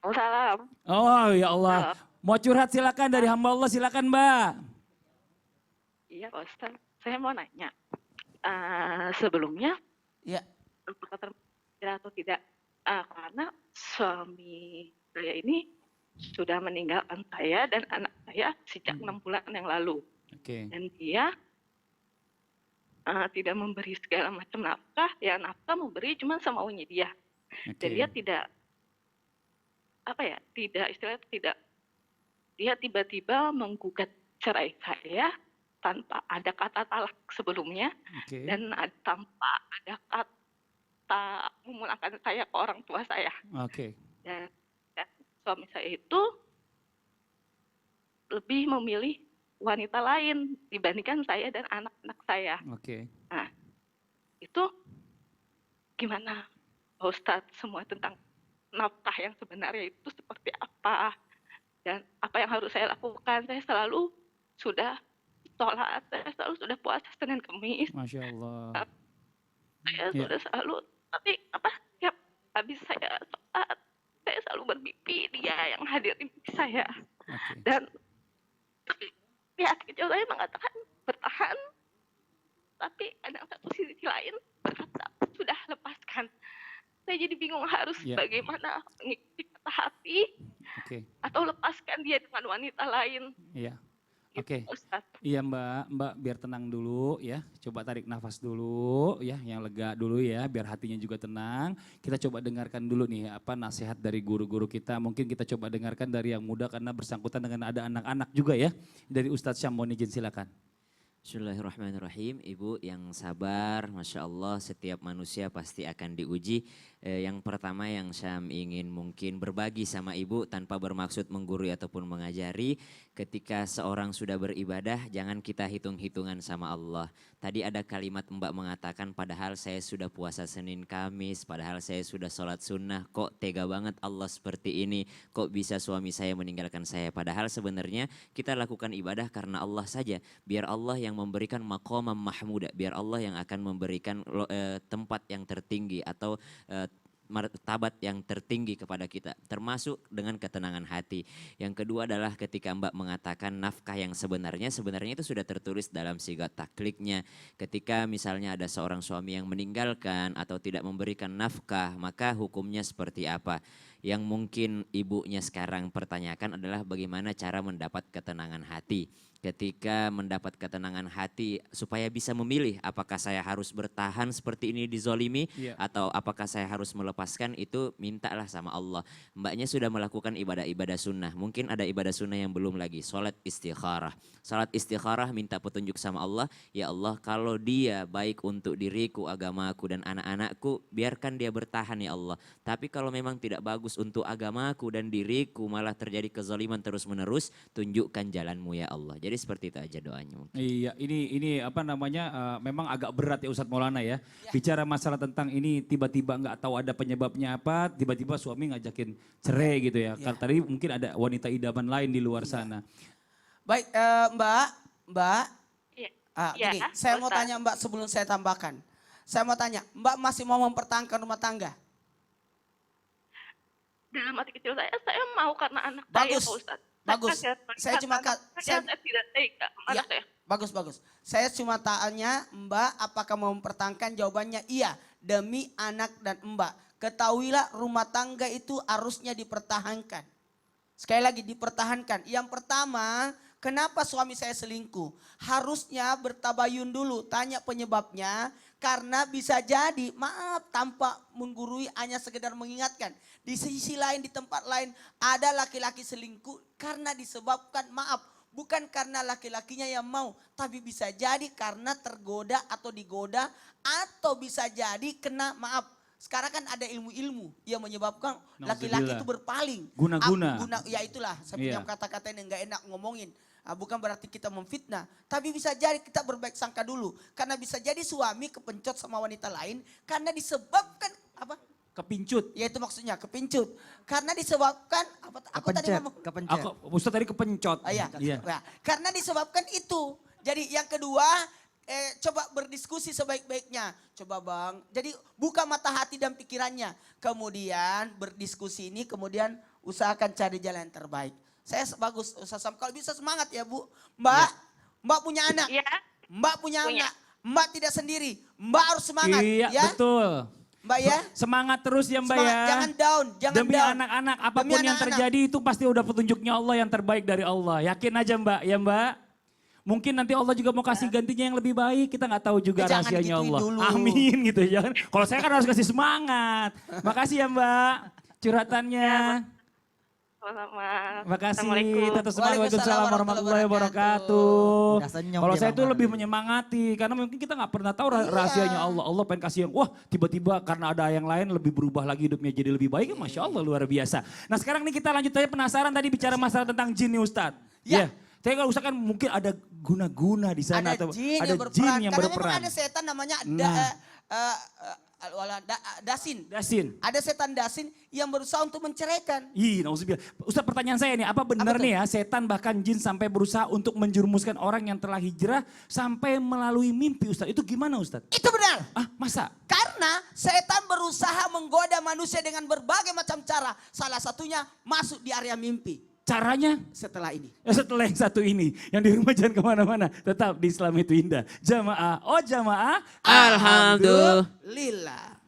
Salam. Oh ya Allah. Halo. Mau curhat silakan dari hamba Allah, silakan Mbak. Iya Pak Ustaz, saya mau nanya. Sebelumnya, Ya, apakah terpikir atau tidak? Karena suami saya ini sudah meninggalkan saya dan anak saya sejak 6 bulan yang lalu. Oke. Dan dia tidak memberi segala macam nafkah. Ya nafkah memberi cuma semaunya dia. Dan dia tidak, tidak istilahnya tidak. Dia tiba-tiba menggugat cerai saya tanpa ada kata talak sebelumnya dan tanpa ada kata memulangkan saya ke orang tua saya. Dan suami saya itu lebih memilih wanita lain dibandingkan saya dan anak-anak saya. Nah, itu gimana Pak Ustadz, semua tentang nafkah yang sebenarnya itu seperti apa? Dan apa yang harus saya lakukan? Saya selalu sudah sholat, saya selalu sudah puasa Senin Kemis. Masya Allah. Saya sudah selalu, tapi tiap habis saya sholat, saya selalu bermimpi dia yang hadir di mimpi saya. Dan tapi di hati kecil saya mengatakan bertahan, tapi ada satu sisi lain berkata sudah lepaskan. Saya jadi bingung harus bagaimana mengikuti kata hati atau lepaskan dia dengan wanita lain. Oke. Iya Mbak biar tenang dulu ya. Coba tarik nafas dulu ya, yang lega dulu ya, biar hatinya juga tenang. Kita coba dengarkan dulu nih apa nasihat dari guru-guru kita. Mungkin kita coba dengarkan dari yang muda karena bersangkutan dengan ada anak-anak juga ya. Dari Ustadz Syammonijin, silakan. Bismillahirrahmanirrahim. Ibu yang sabar, Masya Allah, setiap manusia pasti akan diuji. Yang pertama yang Syam ingin mungkin berbagi sama ibu tanpa bermaksud menggurui ataupun mengajari. Ketika seorang sudah beribadah, jangan kita hitung-hitungan sama Allah. Tadi ada kalimat Mbak mengatakan padahal saya sudah puasa Senin Kamis, padahal saya sudah sholat sunnah, kok tega banget Allah seperti ini, kok bisa suami saya meninggalkan saya. Padahal sebenarnya kita lakukan ibadah karena Allah saja, biar Allah yang memberikan maqamam mahmuda, biar Allah yang akan memberikan tempat yang tertinggi atau martabat yang tertinggi kepada kita, termasuk dengan ketenangan hati. Yang kedua adalah ketika Mbak mengatakan nafkah yang sebenarnya itu sudah tertulis dalam sigat takliknya. Ketika misalnya ada seorang suami yang meninggalkan atau tidak memberikan nafkah, maka hukumnya seperti apa? Yang mungkin ibunya sekarang pertanyakan adalah bagaimana cara mendapat ketenangan hati. Ketika mendapat ketenangan hati supaya bisa memilih apakah saya harus bertahan seperti ini dizolimi atau apakah saya harus melepaskan, itu mintalah sama Allah. Mbaknya sudah melakukan ibadah-ibadah sunnah, mungkin ada ibadah sunnah yang belum lagi, sholat istikharah. Sholat istikharah minta petunjuk sama Allah, ya Allah kalau dia baik untuk diriku, agamaku dan anak-anakku, biarkan dia bertahan ya Allah. Tapi kalau memang tidak bagus untuk agamaku dan diriku, malah terjadi kezaliman terus menerus, tunjukkan jalanmu ya Allah. Jadi seperti itu aja doanya mungkin. Iya, ini apa namanya memang agak berat ya Ustadz Maulana ya. Bicara masalah tentang ini tiba-tiba nggak tahu ada penyebabnya apa, tiba-tiba suami ngajakin cerai gitu ya. Karena tadi mungkin ada wanita idaman lain di luar sana. Baik Mbak. Gini, saya mau tanya Mbak sebelum saya tambahkan. Saya mau tanya, Mbak masih mau mempertahankan rumah tangga? Dalam hati kecil saya mau karena anak Bagus. saya Pak Ustadz. Bagus. Saya cuma saya tidak tega. Ya, bagus. Saya cuma tanya Mbak apakah mau mempertahankan, jawabannya iya demi anak dan Mbak. Ketahuilah rumah tangga itu harusnya dipertahankan. Sekali lagi dipertahankan. Yang pertama, kenapa suami saya selingkuh? Harusnya bertabayun dulu, tanya penyebabnya. Karena bisa jadi, maaf tanpa menggurui, hanya sekedar mengingatkan. Di sisi lain, di tempat lain ada laki-laki selingkuh karena disebabkan maaf. Bukan karena laki-lakinya yang mau, tapi bisa jadi karena tergoda atau digoda. Atau bisa jadi kena maaf. Sekarang kan ada ilmu-ilmu yang menyebabkan laki-laki itu berpaling. Guna-guna. Ya itulah, saya punya kata-kata yang gak enak ngomongin. Bukan berarti kita memfitnah, tapi bisa jadi kita berbaik sangka dulu. Karena bisa jadi suami kepencut sama wanita lain karena disebabkan apa? Kepincut. Ya itu maksudnya kepincut. Karena disebabkan apa? Aku tadi ngomong. Ustadz tadi kepencot. Iya. Karena disebabkan itu. Jadi yang kedua coba berdiskusi sebaik-baiknya. Coba Bang, jadi buka mata hati dan pikirannya. Kemudian berdiskusi ini, kemudian usahakan cari jalan yang terbaik. Saya bagus, Ustaz Sam. Kalau bisa semangat ya Bu. Mbak, Mbak punya anak. Iya. Mbak punya anak. Mbak tidak sendiri. Mbak harus semangat. Iya ya? betul. Mbak ya. Semangat terus ya Mbak Semangat, ya. jangan down, jangan Demi down. anak-anak, apapun Demi yang anak-anak. terjadi itu pasti udah petunjuknya Allah yang terbaik dari Allah. Yakin aja Mbak, ya Mbak. Mungkin nanti Allah juga mau kasih gantinya yang lebih baik. Kita nggak tahu juga Jangan rahasianya digituin Allah. dulu. Amin gitu. Jangan. Kalau saya kan harus kasih semangat. Makasih ya Mbak curhatannya. Sama-sama. Makasih. Assalamualaikum. Tetap semangat. Waalaikumsalam warahmatullahi wabarakatuh. Udah senyum Kalau dia saya tuh Bang. lebih menyemangati. Karena mungkin kita nggak pernah tahu rahasianya Allah. Allah pengen kasih yang, wah tiba-tiba karena ada yang lain lebih berubah lagi hidupnya jadi lebih baik. Masya Allah luar biasa. Nah sekarang nih kita lanjut aja penasaran tadi bicara masalah tentang jin nih Ustadz. Ya. Tapi kalau usahakan mungkin ada guna-guna di sana. Ada atau jin ada yang berperan. jin yang Karena berperan. memang ada setan namanya Nah. Dasin. Dasin. Ada setan Dasin yang berusaha untuk menceraikan. Ih, nauzubillah. Ustaz pertanyaan saya nih, apa benar Apa tuh? nih ya setan bahkan jin sampai berusaha untuk menjerumuskan orang yang telah hijrah sampai melalui mimpi Ustaz. Itu gimana Ustaz? Itu benar. Ah masa? Karena setan berusaha menggoda manusia dengan berbagai macam cara. Salah satunya masuk di area mimpi. Caranya? Setelah ini. Setelah yang satu ini, yang di rumah jangan kemana-mana. Tetap di Islam itu indah. Jamaah, oh jamaah. Alhamdulillah. Lillah.